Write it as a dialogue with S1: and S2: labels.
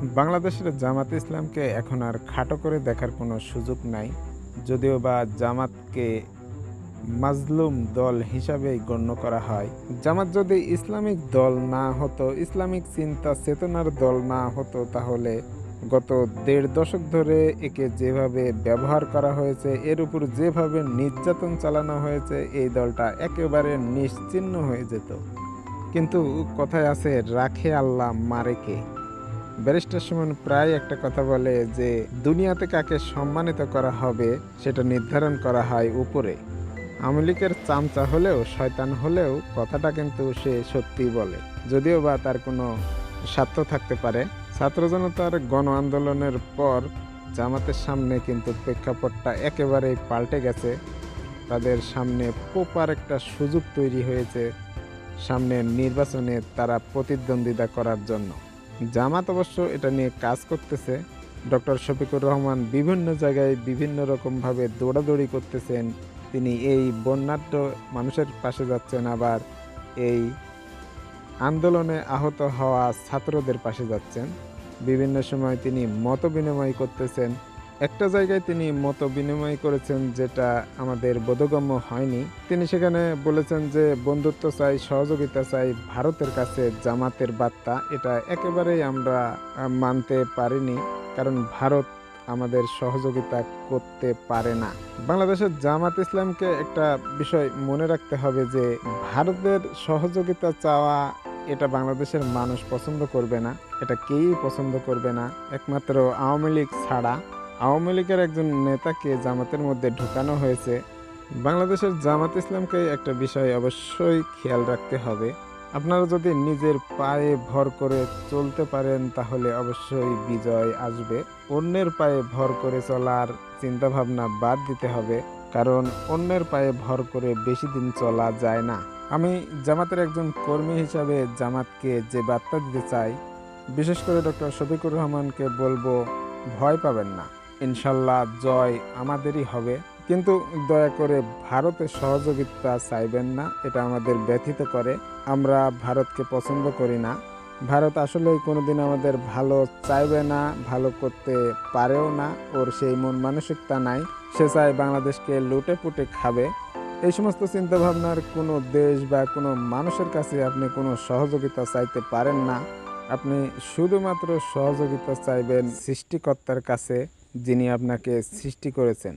S1: বাংলাদেশের জামাত ইসলামকে এখন আর খাটো করে দেখার কোনো সুযোগ নাই। যদিও বা জামাতকে মাজলুম দল হিসাবেই গণ্য করা হয়। জামাত যদি ইসলামিক দল না হতো, ইসলামিক চিন্তা চেতনার দল না হতো, তাহলে গত ১.৫ দশক ধরে একে যেভাবে ব্যবহার করা হয়েছে, এর উপর যেভাবে নির্যাতন চালানো হয়েছে, এই দলটা একেবারে নিশ্চিহ্ন হয়ে যেত। কিন্তু কথায় আছে, রাখে আল্লাহ মারে কে। ব্যারিস্টার সুমন প্রায় একটা কথা বলে যে দুনিয়াতে কাকে সম্মানিত করা হবে সেটা নির্ধারণ করা হয় উপরে। আওয়ামী লীগের চামচা হলেও শয়তান হলেও কথাটা কিন্তু সে সত্যিই বলে, যদিও বা তার কোনো স্বার্থ থাকতে পারে। ছাত্র জনতার গণ আন্দোলনের পর জামাতের সামনে কিন্তু প্রেক্ষাপটটা একেবারেই পাল্টে গেছে। তাদের সামনে প্রপার একটা সুযোগ তৈরি হয়েছে সামনের নির্বাচনে তারা প্রতিদ্বন্দ্বিতা করার জন্য। জামাত অবশ্য এটা নিয়ে কাজ করতেছে। ডক্টর শফিকুর রহমান বিভিন্ন জায়গায় বিভিন্ন রকমভাবে দৌড়াদৌড়ি করতেছেন। তিনি এই বন্যাঢ্য মানুষের পাশে যাচ্ছেন, আবার এই আন্দোলনে আহত হওয়া ছাত্রদের পাশে যাচ্ছেন। বিভিন্ন সময় তিনি মত বিনিময় করতেছেন। একটা জায়গায় তিনি মত বিনিময় করেছেন যেটা আমাদের বোধগম্য হয়নি। তিনি সেখানে বলেছেন যে বন্ধুত্ব চাই, সহযোগিতা চাই, ভারতের কাছে জামাতের বার্তা। এটা একেবারেই আমরা মানতে পারিনি, কারণ ভারত আমাদের সহযোগিতা করতে পারে না। বাংলাদেশের জামাত ইসলামকে একটা বিষয় মনে রাখতে হবে যে ভারতের সহযোগিতা চাওয়া এটা বাংলাদেশের মানুষ পছন্দ করবে না, এটা কেউই পছন্দ করবে না, একমাত্র আওয়ামী লীগ ছাড়া। আওয়ামী লীগের একজন নেতাকে জামাতের মধ্যে ঢোকানো হয়েছে। বাংলাদেশের জামাত ইসলামকে একটা বিষয় অবশ্যই খেয়াল রাখতে হবে। আপনারা যদি নিজের পায়ে ভর করে চলতে পারেন তাহলে অবশ্যই বিজয় আসবে। অন্যের পায়ে ভর করে চলার চিন্তাভাবনা বাদ দিতে হবে, কারণ অন্যের পায়ে ভর করে বেশি দিন চলা যায় না। আমি জামাতের একজন কর্মী হিসাবে জামাতকে যে বার্তা দিতে চাই, বিশেষ করে ডক্টর শফিকুর রহমানকে বলবো, ভয় পাবেন না, ইনশাল্লাহ জয় আমাদেরই হবে। কিন্তু দয়া করে ভারতের সহযোগিতা চাইবেন না, এটা আমাদের ব্যথিত করে। আমরা ভারতকে পছন্দ করি না। ভারত আসলে কোনোদিন আমাদের ভালো চাইবে না, ভালো করতে পারেও না। ওর সেই মন মানসিকতা নাই। সে চায় বাংলাদেশকে লুটে পুটে খাবে। এই সমস্ত চিন্তাভাবনার কোনো দেশ বা কোনো মানুষের কাছে আপনি কোনো সহযোগিতা চাইতে পারেন না। আপনি শুধুমাত্র সহযোগিতা চাইবেন সৃষ্টিকর্তার কাছে, যিনি আপনাকে সৃষ্টি করেছেন।